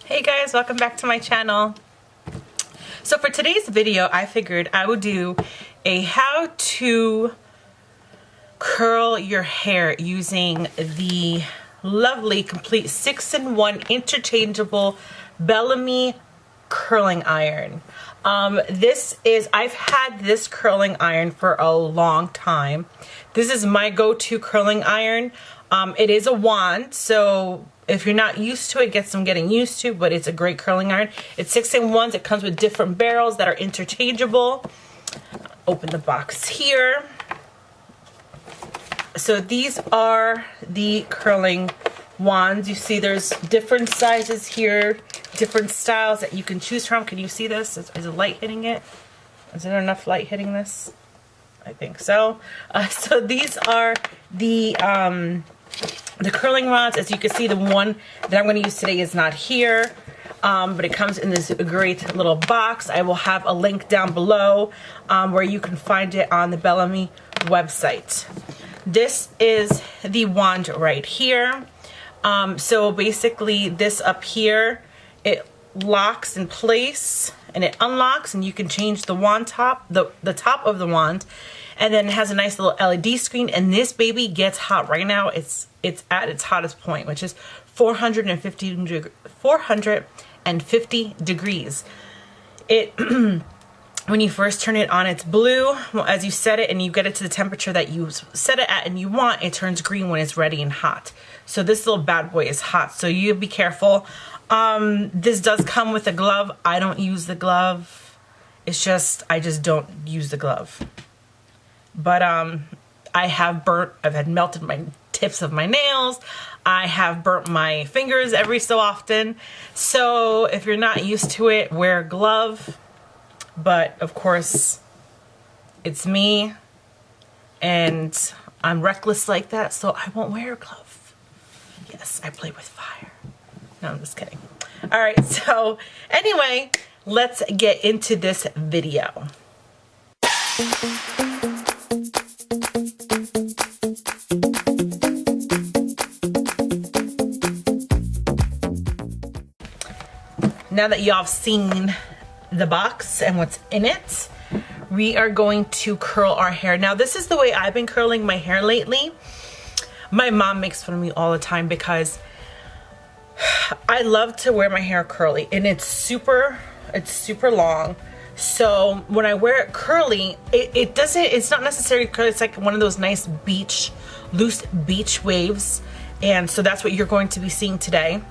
Hey guys, welcome back to my channel. So for today's video, I figured I would do a how to curl your hair using the lovely complete 6-in-1 interchangeable Bellami curling iron. I've had this curling iron for a long time. This is my go-to curling iron. It is a wand, so if you're not used to it, get some getting used to, but it's a great curling iron. It's 6-in-1s. It comes with different barrels that are interchangeable. Open the box here. So these are the curling wands. You see there's different sizes here, different styles that you can choose from. Can you see this? Is the light hitting it? Is there enough light hitting this? I think so. So these are the curling rods. As you can see, the one that I'm going to use today is not here, but it comes in this great little box. I will have a link down below where you can find it on the Bellami website. This is the wand right here. So basically this up here, it locks in place and it unlocks, and you can change the wand top, the top of the wand, and then it has a nice little LED screen, and this baby gets hot. Right now it's at its hottest point, which is 450 degrees. It when you first turn it on, it's blue. Well, as you set it and you get it to the temperature that you set it at and you want, it turns green when it's ready and hot. So this little bad boy is hot, so you be careful. This does come with a glove. I don't use the glove. I just don't use the glove. But I've had melted my tips of my nails. I have burnt my fingers every so often. So if you're not used to it, wear a glove. But of course, it's me and I'm reckless like that, so I won't wear a glove. Yes, I play with fire. No, I'm just kidding. All right, so anyway, let's get into this video. Now that y'all have seen the box and what's in it, we are going to curl our hair. Now this is the way I've been curling my hair lately. My mom makes fun of me all the time because I love to wear my hair curly, and it's super long. So when I wear it curly, it's not necessarily curly. It's like one of those nice loose beach waves, and so that's what you're going to be seeing today.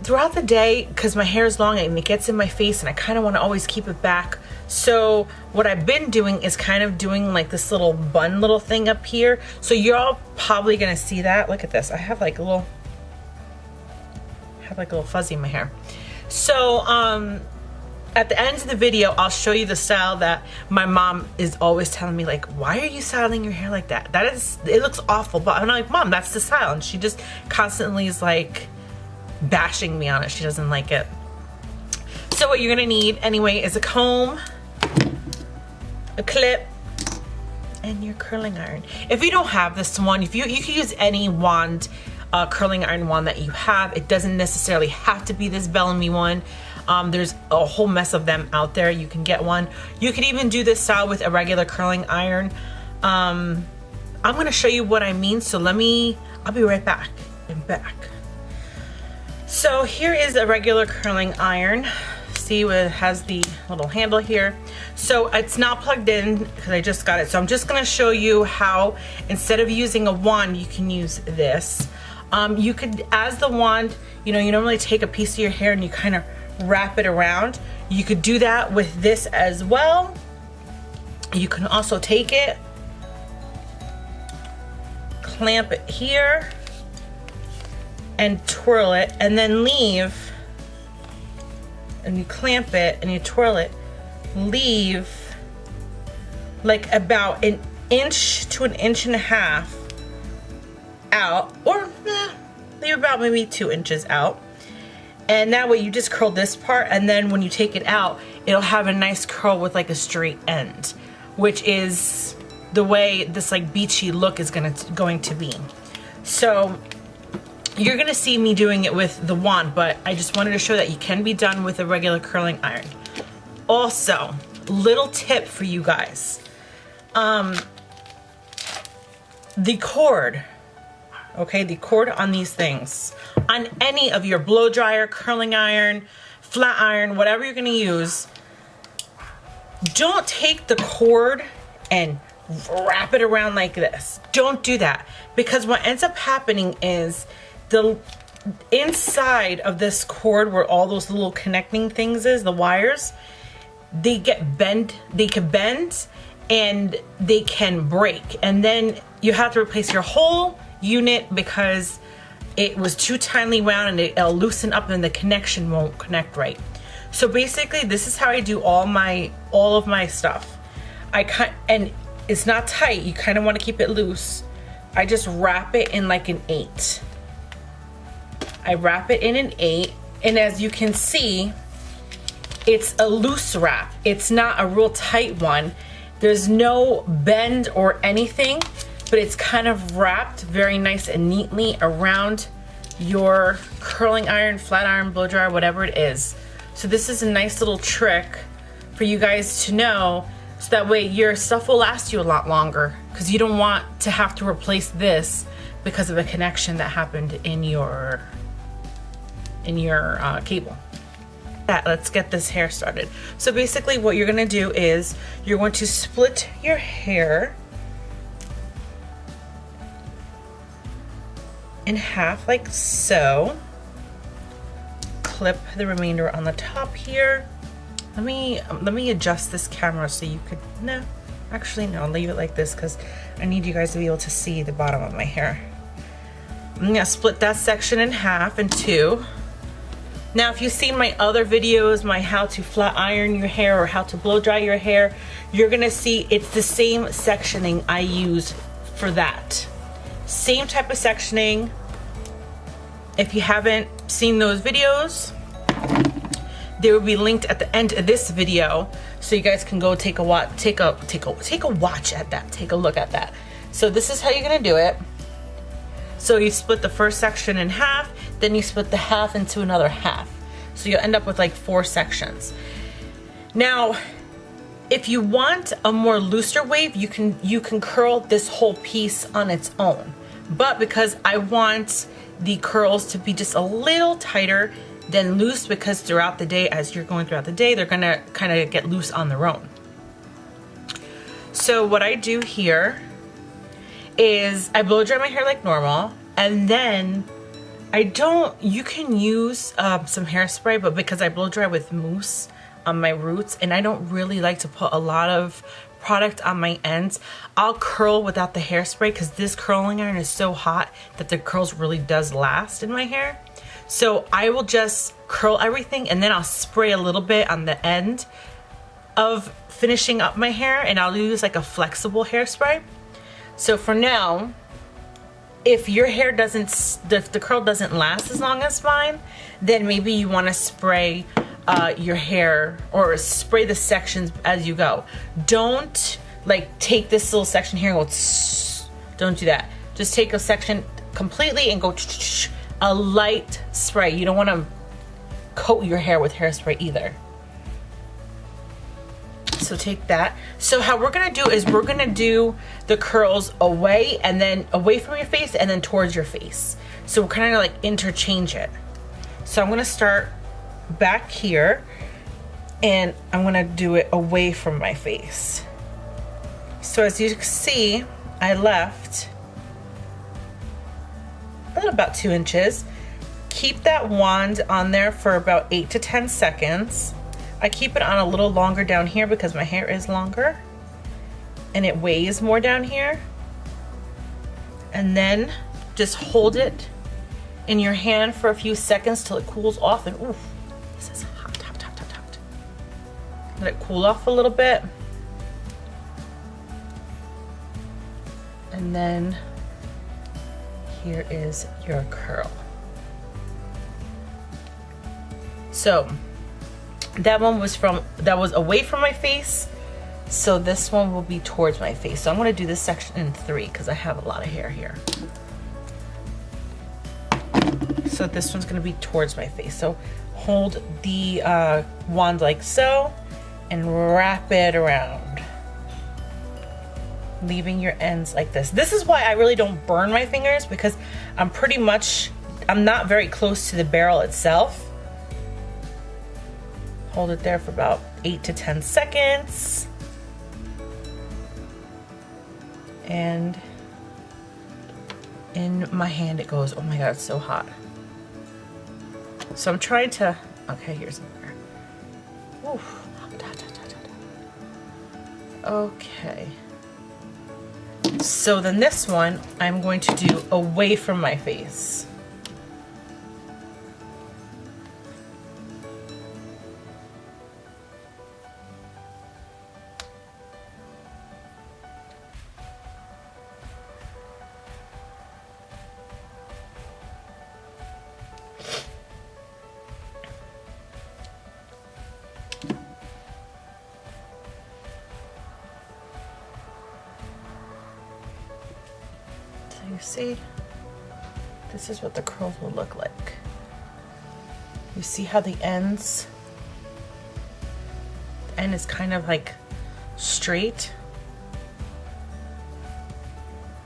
Throughout the day, because my hair is long and it gets in my face and I kind of want to always keep it back, so what I've been doing is kind of doing like this little bun little thing up here. So you're all probably gonna see that. Look at this. I have like a little fuzzy in my hair. So at the end of the video, I'll show you the style that my mom is always telling me, like, why are you styling your hair like that? It looks awful. But I'm like, Mom, that's the style. And she just constantly is like bashing me on it. She doesn't like it. So what you're gonna need anyway is a comb, a clip, and your curling iron. If you don't have this one, you can use any wand, curling iron wand that you have. It doesn't necessarily have to be this Bellami one. There's a whole mess of them out there. You can get one. You can even do this style with a regular curling iron. I'm gonna show you what I mean, so I'll be right back. So here is a regular curling iron. See, it has the little handle here. So it's not plugged in because I just got it. So I'm just gonna show you how, instead of using a wand, you can use this. You could, as the wand, you normally take a piece of your hair and you kind of wrap it around. You could do that with this as well. You can also take it, clamp it here, and twirl it, and then leave, and you clamp it and you twirl it, leave like about an inch to an inch and a half out, or leave about maybe 2 inches out. And that way you just curl this part, and then when you take it out, it'll have a nice curl with like a straight end, which is the way this like beachy look is going to be. So you're gonna see me doing it with the wand, but I just wanted to show that you can be done with a regular curling iron. Also, little tip for you guys. The cord, okay, the cord on these things, on any of your blow dryer, curling iron, flat iron, whatever you're gonna use, don't take the cord and wrap it around like this. Don't do that, because what ends up happening is the inside of this cord where all those little connecting things is, the wires, they get bent, they can bend and they can break, and then you have to replace your whole unit because it was too tightly wound and it'll loosen up and the connection won't connect right. So basically this is how I do all of my stuff. And it's not tight, you kind of want to keep it loose. I just wrap it in like an 8. I wrap it in an 8, and as you can see, it's a loose wrap. It's not a real tight one. There's no bend or anything, but it's kind of wrapped very nice and neatly around your curling iron, flat iron, blow dryer, whatever it is. So this is a nice little trick for you guys to know, so that way your stuff will last you a lot longer, because you don't want to have to replace this because of a connection that happened in your cable. Let's get this hair started. So basically what you're gonna do is you're going to split your hair in half like so. Clip the remainder on the top here. Let me adjust this camera so you could, no, actually no, I'll leave it like this because I need you guys to be able to see the bottom of my hair. I'm gonna split that section in half in 2. Now, if you've seen my other videos, my how to flat iron your hair or how to blow dry your hair, you're gonna see it's the same sectioning I use for that. Same type of sectioning. If you haven't seen those videos, they will be linked at the end of this video, so you guys can go take a look at that. So this is how you're gonna do it. So you split the first section in half, then you split the half into another half. So you'll end up with like 4 sections. Now, if you want a more looser wave, you can curl this whole piece on its own. But because I want the curls to be just a little tighter than loose, because throughout the day, as you're going throughout the day, they're gonna kind of get loose on their own. So what I do here is I blow dry my hair like normal, and then you can use some hairspray, but because I blow dry with mousse on my roots and I don't really like to put a lot of product on my ends, I'll curl without the hairspray because this curling iron is so hot that the curls really does last in my hair. So I will just curl everything and then I'll spray a little bit on the end of finishing up my hair, and I'll use like a flexible hairspray. So for now, if your hair the curl doesn't last as long as mine, then maybe you want to spray your hair or spray the sections as you go. Don't like take this little section here and go, don't do that. Just take a section completely and go a light spray. You don't want to coat your hair with hairspray either. So take that. So how we're gonna do is we're gonna do the curls away and then away from your face and then towards your face. So we're kind of like interchange it. So I'm gonna start back here and I'm gonna do it away from my face. So as you can see, I left about 2 inches. Keep that wand on there for about 8 to 10 seconds. I keep it on a little longer down here because my hair is longer and it weighs more down here. And then just hold it in your hand for a few seconds till it cools off. And oof, this is hot, hot, hot, hot, hot. Let it cool off a little bit. And then here is your curl. So that one was away from my face, so this one will be towards my face. So I'm going to do this section in 3 because I have a lot of hair here. So this one's gonna be towards my face. So hold the wand like so and wrap it around, leaving your ends like this. This is why I really don't burn my fingers, because I'm not very close to the barrel itself. Hold it there for about 8 to 10 seconds. And in my hand it goes. Oh my God, it's so hot. So I'm trying to, okay, here's another. Oof. Okay. So then this one, I'm going to do away from my face. You see, this is what the curls will look like. You see how the end is kind of like straight.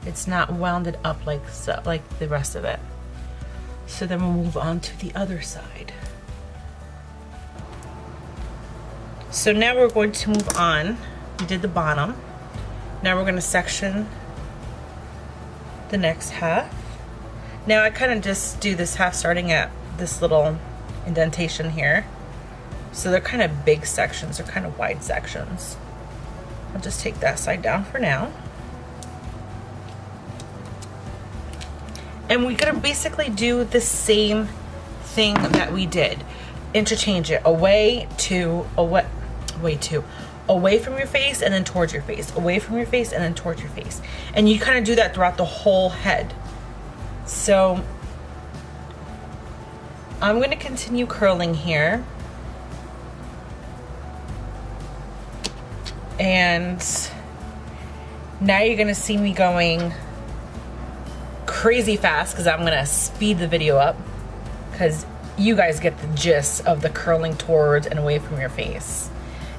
It's not wounded up like so, like the rest of it. So then we'll move on to the other side. So now we're going to move on. We did the bottom. Now we're going to section the next half. Now I kind of just do this half starting at this little indentation here. So they're kind of big sections, they're kind of wide sections. I'll just take that side down for now. And we're gonna basically do the same thing that we did. Interchange it away from your face and then towards your face, away from your face and then towards your face. And you kind of do that throughout the whole head. So I'm going to continue curling here. And now you're going to see me going crazy fast because I'm going to speed the video up because you guys get the gist of the curling towards and away from your face.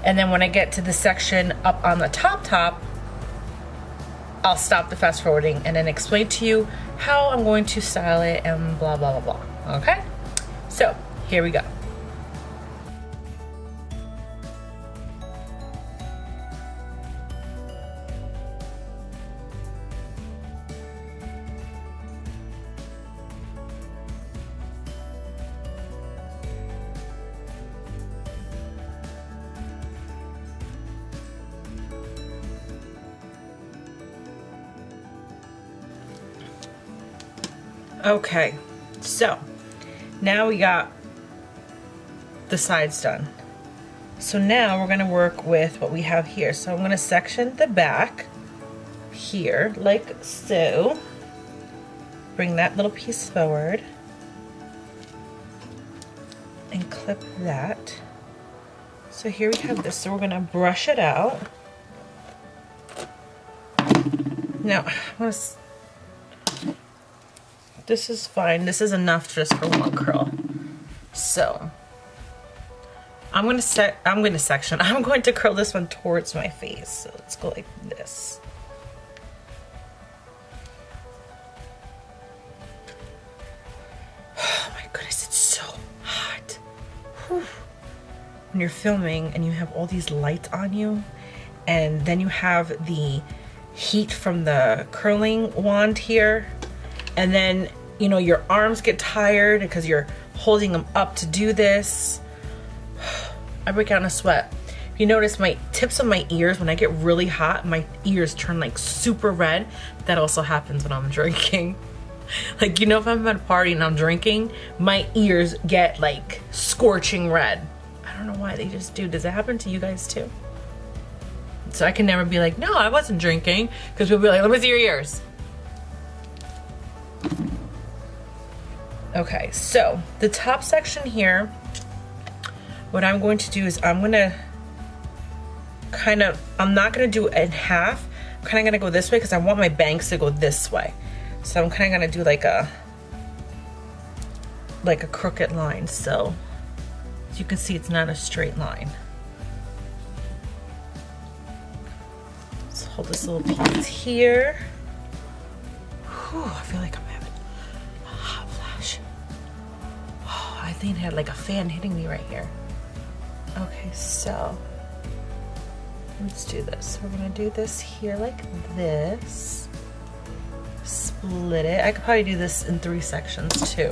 And then when I get to the section up on the top, I'll stop the fast forwarding and then explain to you how I'm going to style it and blah, blah, blah, blah. Okay? So, here we go. Okay, so now we got the sides done. So now we're gonna work with what we have here. So I'm gonna section the back here like so. Bring that little piece forward and clip that. So here we have this. So we're gonna brush it out. Now, this is fine. This is enough just for one curl. So I'm going to curl this one towards my face. So let's go like this. Oh my goodness, it's so hot. Whew. When you're filming and you have all these lights on you, and then you have the heat from the curling wand here, and then you know your arms get tired because you're holding them up to do this. I break out in a sweat. If you notice my tips of my ears, when I get really hot, my ears turn like super red. That also happens when I'm drinking. Like, you know, if I'm at a party and I'm drinking, my ears get like scorching red. I don't know why, they just do. Does it happen to you guys too? So I can never be like, no, I wasn't drinking, because people be like, let me see your ears. Okay, so the top section here, what I'm going to do is I'm not gonna do it in half. I'm kind of gonna go this way because I want my bangs to go this way. So I'm kind of gonna do like a like a crooked line. So as you can see, it's not a straight line. Let's hold this little piece here. Whew, I feel like I'm having a hot flash. Oh, I think I had like a fan hitting me right here. Okay, so let's do this. We're gonna do this here like this. Split it. I could probably do this in 3 sections too.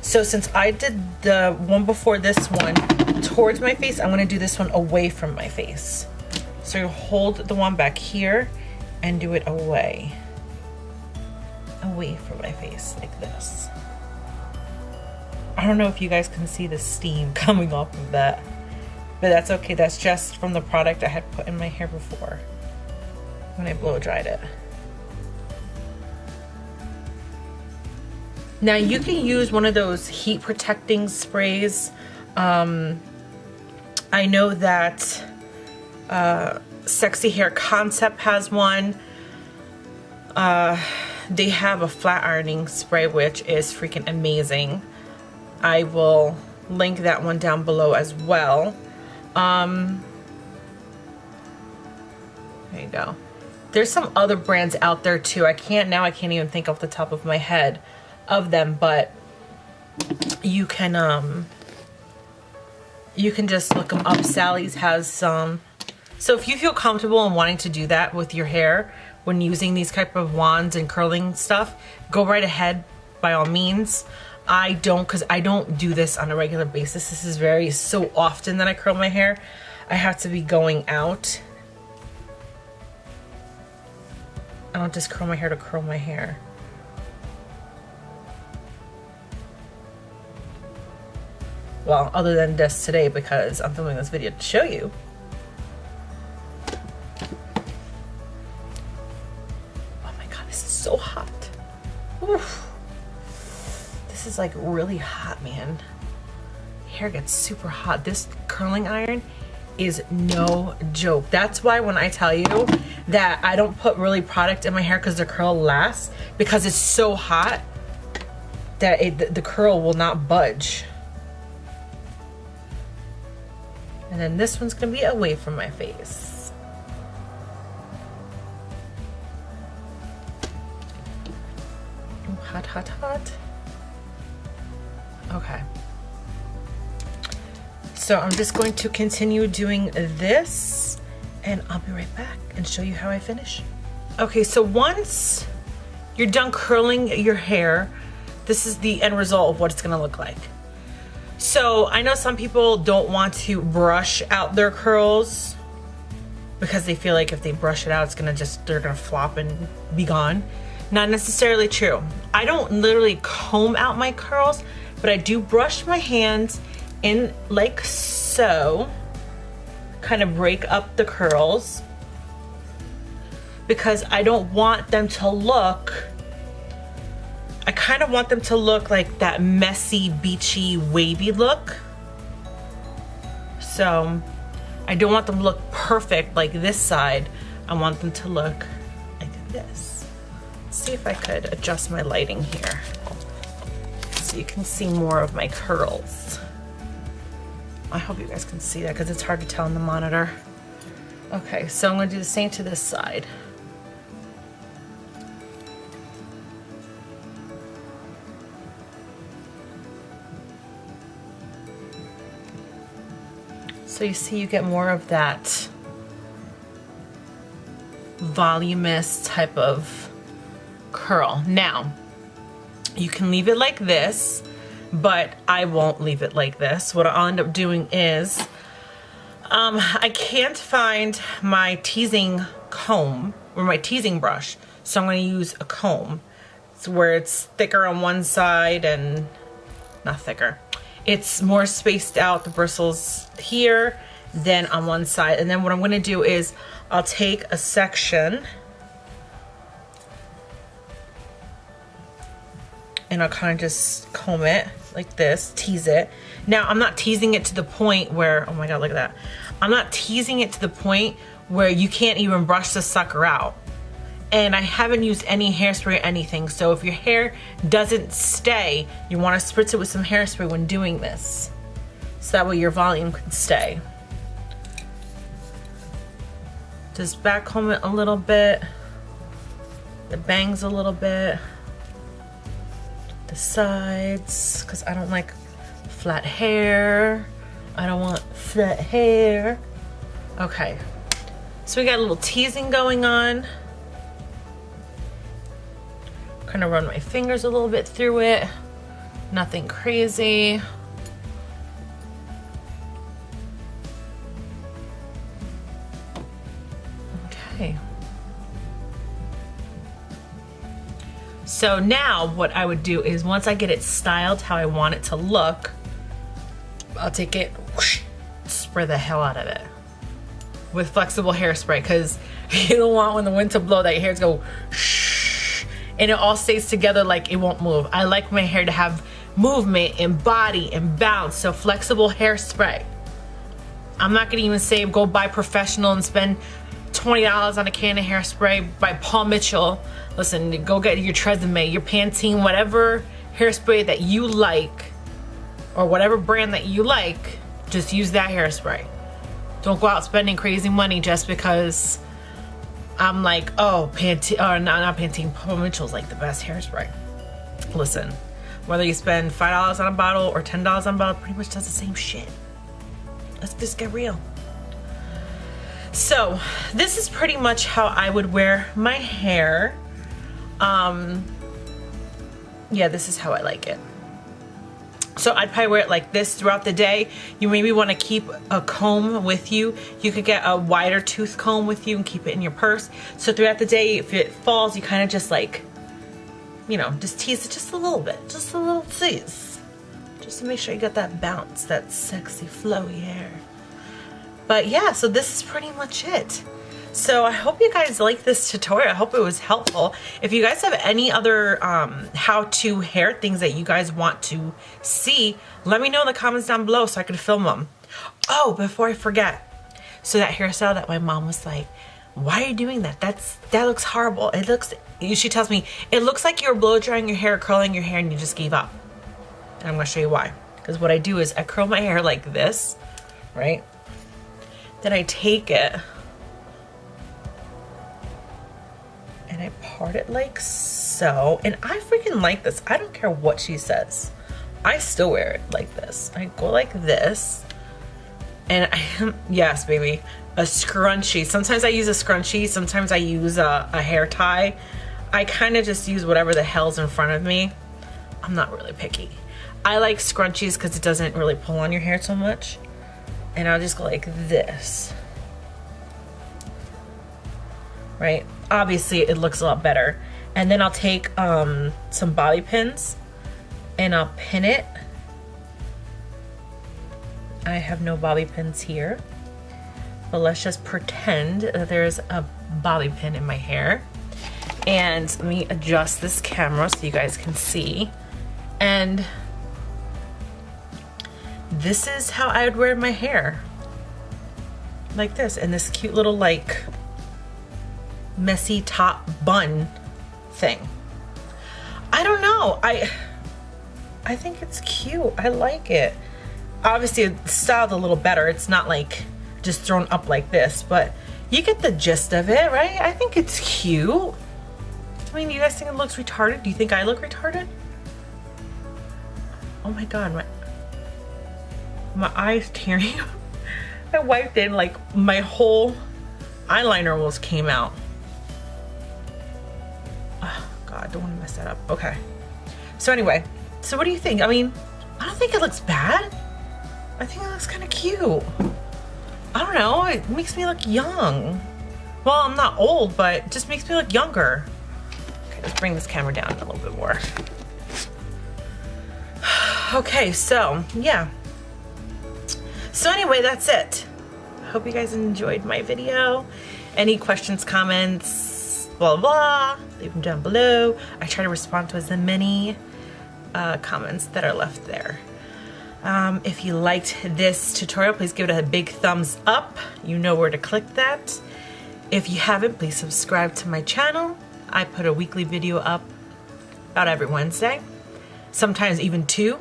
So since I did the one before this one towards my face, I'm gonna do this one away from my face. So you hold the one back here and do it away from my face like this. I don't know if you guys can see the steam coming off of that, but that's okay. That's just from the product I had put in my hair before when I blow dried it. Now you can use one of those heat protecting sprays. I know that Sexy Hair Concept has one. They have a flat ironing spray, which is freaking amazing. I will link that one down below as well. There you go. There's some other brands out there too. I can't even think off the top of my head of them, but you can just look them up. Sally's has some. So if you feel comfortable in wanting to do that with your hair when using these type of wands and curling stuff, go right ahead by all means. I don't, because I don't do this on a regular basis. This is so often that I curl my hair. I have to be going out. I don't just curl my hair to curl my hair. Well, other than this today, because I'm filming this video to show you. Oh my God, this is so hot. Oof. This is like really hot, man. Hair gets super hot. This curling iron is no joke. That's why when I tell you that I don't put really product in my hair because the curl lasts, because it's so hot that the curl will not budge. And then this one's gonna be away from my face. Ooh, hot, hot, hot. Okay. So I'm just going to continue doing this and I'll be right back and show you how I finish. Okay, so once you're done curling your hair, this is the end result of what it's gonna look like. So I know some people don't want to brush out their curls because they feel like if they brush it out, they're gonna flop and be gone. Not necessarily true. I don't literally comb out my curls, but I do brush my hands in like so, kind of break up the curls because I don't want them to look, I kind of want them to look like that messy, beachy, wavy look. So I don't want them to look perfect like this side. I want them to look like this. Let's see if I could adjust my lighting here so you can see more of my curls. I hope you guys can see that because it's hard to tell on the monitor. Okay, so I'm gonna do the same to this side. So you see you get more of that voluminous type of curl. Now, you can leave it like this, but I won't leave it like this. What I'll end up doing is, I can't find my teasing comb or my teasing brush, so I'm gonna use a comb. It's where it's thicker on one side and not thicker. It's more spaced out, the bristles here, than on one side. And then what I'm gonna do is I'll take a section and I'll kind of just comb it like this, tease it. Now I'm not teasing it to the point where, oh my God, look at that. I'm not teasing it to the point where you can't even brush the sucker out. and I haven't used any hairspray or anything. So if your hair doesn't stay, you want to spritz it with some hairspray when doing this, so that way your volume can stay. Just back comb it a little bit, the bangs a little bit, the sides, because I don't like flat hair. I don't want flat hair. Okay, so we got a little teasing going on. Kind of run my fingers a little bit through it. Nothing crazy. Okay. So now what I would do is, once I get it styled how I want it to look, I'll take it, whoosh, spray the hell out of it with flexible hairspray, because you don't want when the wind to blow that your hair to go shh, and it all stays together, like it won't move. I like my hair to have movement and body and bounce, so flexible hairspray. I'm not gonna even say go buy professional and spend $20 on a can of hairspray by Paul Mitchell. Listen, go get your Tresemme, your Pantene, whatever hairspray that you like, or whatever brand that you like, just use that hairspray. Don't go out spending crazy money just because I'm like, oh, Pantene, or not Pantene, Paul Mitchell's like the best hairspray. Listen, whether you spend $5 on a bottle or $10 on a bottle, pretty much does the same shit. Let's just get real. So this is pretty much how I would wear my hair. Yeah, this is how I like it. So I'd probably wear it like this throughout the day. You maybe want to keep a comb with you. You could get a wider tooth comb with you and keep it in your purse. So throughout the day, if it falls, you kind of just like, you know, just tease it just a little bit. Just a little tease. Just to make sure you got that bounce, that sexy flowy hair. But yeah, so this is pretty much it. So I hope you guys like this tutorial. I hope it was helpful. If you guys have any other how-to hair things that you guys want to see, let me know in the comments down below so I can film them. Oh, before I forget, so that hairstyle that my mom was like, why are you doing that? That looks horrible. It looks, she tells me, it looks like you're blow drying your hair, curling your hair, and you just gave up. And I'm gonna show you why. Because what I do is I curl my hair like this, right? Then I take it and I part it like so, and I freaking like this. I don't care what she says. I still wear it like this. I go like this, and yes, baby, a scrunchie. Sometimes I use a scrunchie. Sometimes I use a hair tie. I kind of just use whatever the hell's in front of me. I'm not really picky. I like scrunchies because it doesn't really pull on your hair so much. And I'll just go like this. Right? Obviously it looks a lot better. And then I'll take some bobby pins and I'll pin it. I have no bobby pins here, but let's just pretend that there's a bobby pin in my hair. And let me adjust this camera so you guys can see. And this is how I would wear my hair. Like this, in this cute little like messy top bun thing. I don't know. I think it's cute. I like it. Obviously it's styled a little better. It's not like just thrown up like this, but you get the gist of it, right? I think it's cute. I mean, you guys think it looks retarded? Do you think I look retarded? Oh my god, my eye's tearing. I wiped it and like my whole eyeliner almost came out. Oh god, don't want to mess that up. Okay. So anyway, so what do you think? I mean, I don't think it looks bad. I think it looks kind of cute. I don't know, it makes me look young. Well, I'm not old, but it just makes me look younger. Okay, let's bring this camera down a little bit more. Okay, so yeah. So anyway, that's it. I hope you guys enjoyed my video. Any questions, comments, blah, blah, leave them down below. I try to respond to as many comments that are left there. If you liked this tutorial, please give it a big thumbs up. You know where to click that. If you haven't, please subscribe to my channel. I put a weekly video up about every Wednesday, sometimes even 2.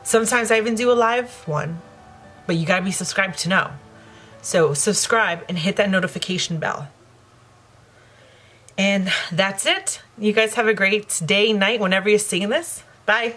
Sometimes I even do a live one, but you gotta be subscribed to know. So subscribe and hit that notification bell. And that's it. You guys have a great day, night, whenever you're seeing this. Bye.